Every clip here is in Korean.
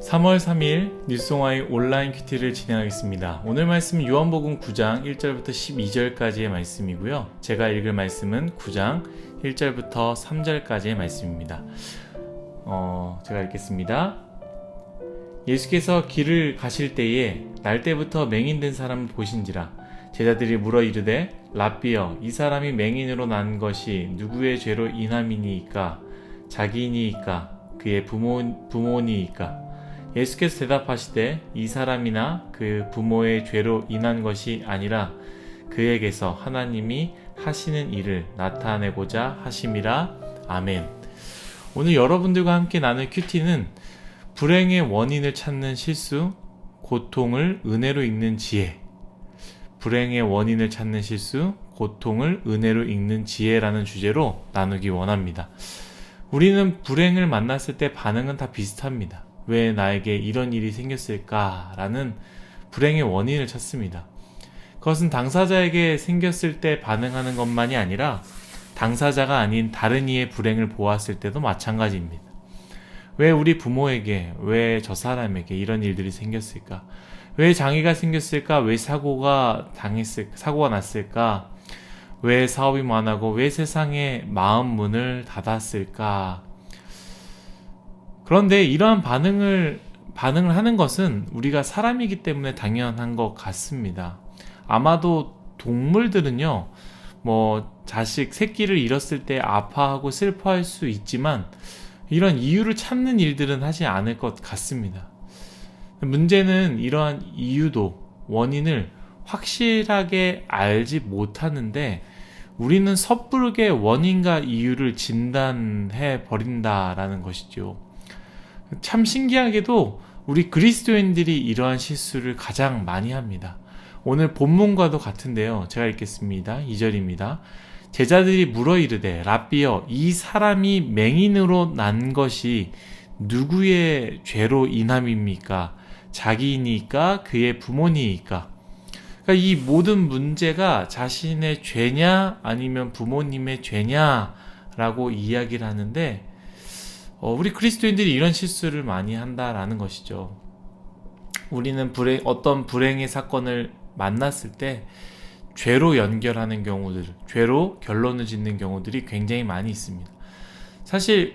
3월 3일 뉴스송아의 온라인 큐티를 진행하겠습니다. 오늘 말씀은 요한복음 9장 1절부터 12절까지의 말씀이고요. 제가 읽을 말씀은 9장 1절부터 3절까지의 말씀입니다. 제가 읽겠습니다. 예수께서 길을 가실 때에 날 때부터 맹인된 사람을 보신지라. 제자들이 물어 이르되 랍비여, 이 사람이 맹인으로 난 것이 누구의 죄로 인함이니이까? 자기니이까? 그의 부모니이까? 예수께서 대답하시되 이 사람이나 그 부모의 죄로 인한 것이 아니라 그에게서 하나님이 하시는 일을 나타내고자 하심이라. 아멘. 오늘 여러분들과 함께 나눌 큐티는 불행의 원인을 찾는 실수, 고통을 은혜로 읽는 지혜. 불행의 원인을 찾는 실수, 고통을 은혜로 읽는 지혜라는 주제로 나누기 원합니다. 우리는 불행을 만났을 때 반응은 다 비슷합니다. 왜 나에게 이런 일이 생겼을까라는 불행의 원인을 찾습니다. 그것은 당사자에게 생겼을 때 반응하는 것만이 아니라 당사자가 아닌 다른 이의 불행을 보았을 때도 마찬가지입니다. 왜 우리 부모에게, 왜 저 사람에게 이런 일들이 생겼을까? 왜 장애가 생겼을까? 왜 사고가 났을까? 왜 사업이 망하고 왜 세상에 마음 문을 닫았을까? 그런데 이러한 반응을 하는 것은 우리가 사람이기 때문에 당연한 것 같습니다. 아마도 동물들은요, 새끼를 잃었을 때 아파하고 슬퍼할 수 있지만 이런 이유를 찾는 일들은 하지 않을 것 같습니다. 문제는 이러한 이유도, 원인을 확실하게 알지 못하는데 우리는 섣부르게 원인과 이유를 진단해 버린다라는 것이죠. 참 신기하게도 우리 그리스도인들이 이러한 실수를 가장 많이 합니다. 오늘 본문과도 같은데요. 제가 읽겠습니다. 2절입니다. 제자들이 물어 이르되 랍비여, 이 사람이 맹인으로 난 것이 누구의 죄로 인함입니까? 자기니까 그의 부모니까? 그러니까 이 모든 문제가 자신의 죄냐 아니면 부모님의 죄냐라고 이야기를 하는데 우리 그리스도인들이 이런 실수를 많이 한다라는 것이죠. 우리는 어떤 불행의 사건을 만났을 때 죄로 연결하는 경우들, 죄로 결론을 짓는 경우들이 굉장히 많이 있습니다. 사실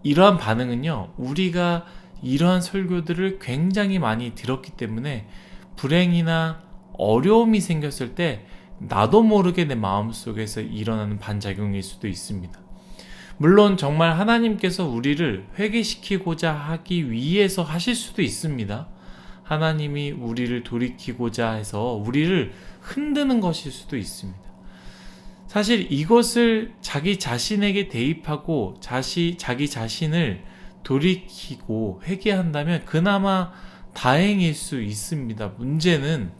이러한 반응은요, 우리가 이러한 설교들을 굉장히 많이 들었기 때문에 불행이나 어려움이 생겼을 때 나도 모르게 내 마음속에서 일어나는 반작용일 수도 있습니다. 물론 정말 하나님께서 우리를 회개시키고자 하기 위해서 하실 수도 있습니다. 하나님이 우리를 돌이키고자 해서 우리를 흔드는 것일 수도 있습니다. 사실 이것을 자기 자신에게 대입하고 자기 자신을 돌이키고 회개한다면 그나마 다행일 수 있습니다. 문제는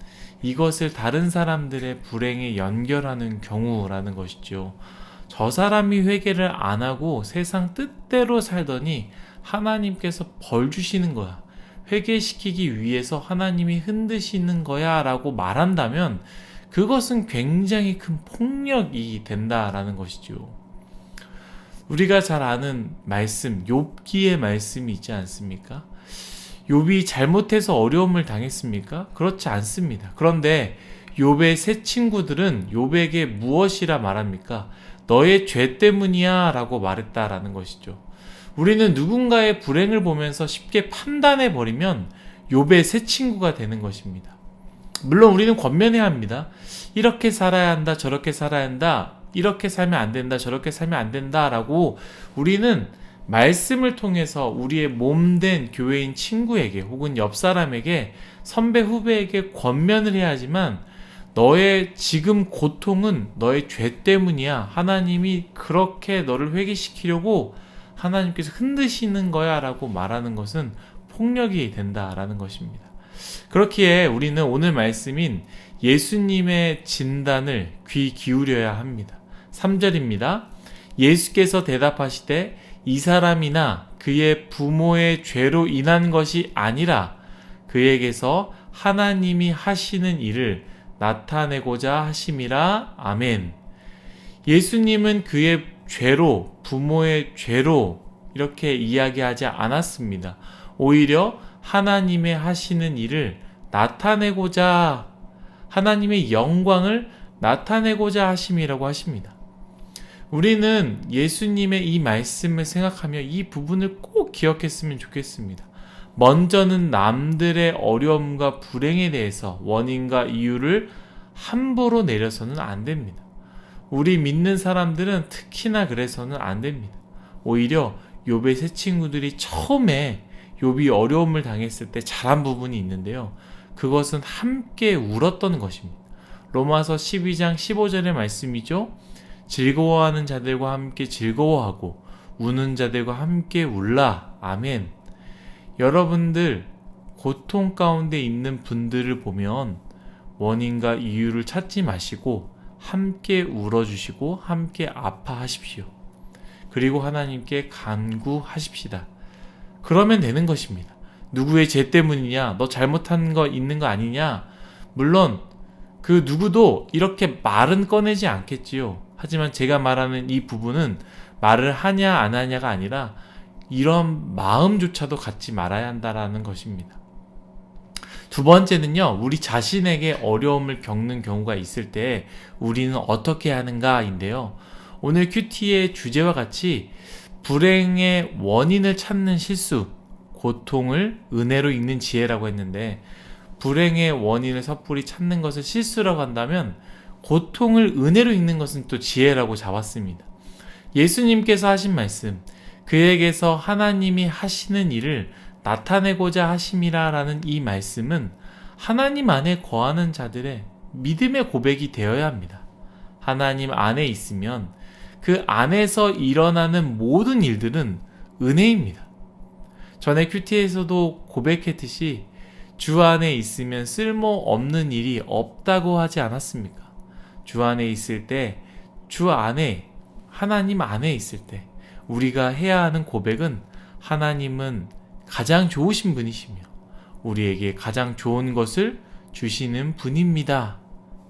이것을 다른 사람들의 불행에 연결하는 경우라는 것이죠. 저 사람이 회개를 안 하고 세상 뜻대로 살더니 하나님께서 벌 주시는 거야. 회개시키기 위해서 하나님이 흔드시는 거야 라고 말한다면 그것은 굉장히 큰 폭력이 된다라는 것이죠. 우리가 잘 아는 말씀, 욥기의 말씀이 있지 않습니까? 욥이 잘못해서 어려움을 당했습니까? 그렇지 않습니다. 그런데 욥의 세 친구들은 욥에게 무엇이라 말합니까? 너의 죄 때문이야 라고 말했다라는 것이죠. 우리는 누군가의 불행을 보면서 쉽게 판단해 버리면 욥의 새 친구가 되는 것입니다. 물론 우리는 권면해야 합니다. 이렇게 살아야 한다, 저렇게 살아야 한다, 이렇게 살면 안 된다, 저렇게 살면 안 된다 라고 우리는 말씀을 통해서 우리의 몸된 교회인 친구에게 혹은 옆 사람에게, 선배 후배에게 권면을 해야 하지만 너의 지금 고통은 너의 죄 때문이야. 하나님이 그렇게 너를 회개시키려고 하나님께서 흔드시는 거야 라고 말하는 것은 폭력이 된다라는 것입니다. 그렇기에 우리는 오늘 말씀인 예수님의 진단을 귀 기울여야 합니다. 3절입니다. 예수께서 대답하시되 이 사람이나 그의 부모의 죄로 인한 것이 아니라 그에게서 하나님이 하시는 일을 나타내고자 하심이라. 아멘. 예수님은 그의 죄로, 부모의 죄로 이렇게 이야기하지 않았습니다. 오히려 하나님의 하시는 일을 나타내고자, 하나님의 영광을 나타내고자 하심이라고 하십니다. 우리는 예수님의 이 말씀을 생각하며 이 부분을 꼭 기억했으면 좋겠습니다. 먼저는 남들의 어려움과 불행에 대해서 원인과 이유를 함부로 내려서는 안 됩니다. 우리 믿는 사람들은 특히나 그래서는 안 됩니다. 오히려 욥의 세 친구들이 처음에 욥이 어려움을 당했을 때 잘한 부분이 있는데요. 그것은 함께 울었던 것입니다. 로마서 12장 15절의 말씀이죠. 즐거워하는 자들과 함께 즐거워하고 우는 자들과 함께 울라. 아멘. 여러분들 고통 가운데 있는 분들을 보면 원인과 이유를 찾지 마시고 함께 울어주시고 함께 아파하십시오. 그리고 하나님께 간구하십시다. 그러면 되는 것입니다. 누구의 죄 때문이냐? 너 잘못한 거 있는 거 아니냐? 물론 그 누구도 이렇게 말은 꺼내지 않겠지요. 하지만 제가 말하는 이 부분은 말을 하냐 안 하냐가 아니라 이런 마음조차도 갖지 말아야 한다라는 것입니다. 두 번째는요, 우리 자신에게 어려움을 겪는 경우가 있을 때 우리는 어떻게 하는가인데요. 오늘 큐티의 주제와 같이 불행의 원인을 찾는 실수, 고통을 은혜로 읽는 지혜라고 했는데, 불행의 원인을 섣불리 찾는 것을 실수라고 한다면 고통을 은혜로 읽는 것은 또 지혜라고 잡았습니다. 예수님께서 하신 말씀, 그에게서 하나님이 하시는 일을 나타내고자 하심이라 라는 이 말씀은 하나님 안에 거하는 자들의 믿음의 고백이 되어야 합니다. 하나님 안에 있으면 그 안에서 일어나는 모든 일들은 은혜입니다. 전에 큐티에서도 고백했듯이 주 안에 있으면 쓸모없는 일이 없다고 하지 않았습니까? 주 안에 있을 때, 주 안에, 하나님 안에 있을 때 우리가 해야 하는 고백은 하나님은 가장 좋으신 분이시며 우리에게 가장 좋은 것을 주시는 분입니다.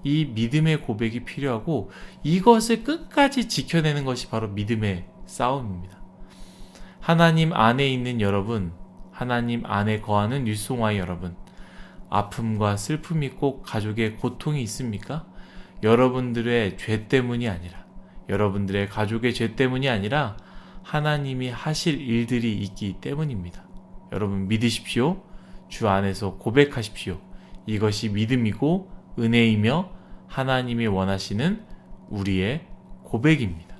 이 믿음의 고백이 필요하고 이것을 끝까지 지켜내는 것이 바로 믿음의 싸움입니다. 하나님 안에 있는 여러분, 하나님 안에 거하는 율송아이 여러분, 아픔과 슬픔이 꼭 가족의 고통이 있습니까? 여러분들의 죄 때문이 아니라, 여러분들의 가족의 죄 때문이 아니라 하나님이 하실 일들이 있기 때문입니다. 여러분 믿으십시오. 주 안에서 고백하십시오. 이것이 믿음이고 은혜이며 하나님이 원하시는 우리의 고백입니다.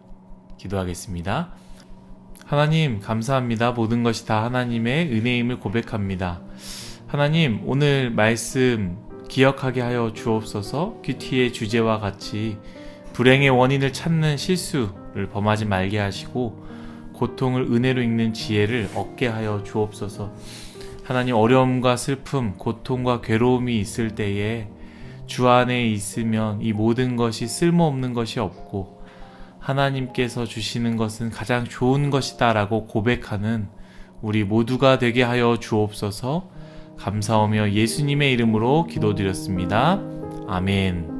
기도하겠습니다. 하나님 감사합니다. 모든 것이 다 하나님의 은혜임을 고백합니다. 하나님 오늘 말씀 기억하게 하여 주옵소서. 큐티의 주제와 같이 불행의 원인을 찾는 실수를 범하지 말게 하시고 고통을 은혜로 읽는 지혜를 얻게 하여 주옵소서. 하나님 어려움과 슬픔, 고통과 괴로움이 있을 때에 주 안에 있으면 이 모든 것이 쓸모없는 것이 없고 하나님께서 주시는 것은 가장 좋은 것이다 라고 고백하는 우리 모두가 되게 하여 주옵소서. 감사하며 예수님의 이름으로 기도드렸습니다. 아멘.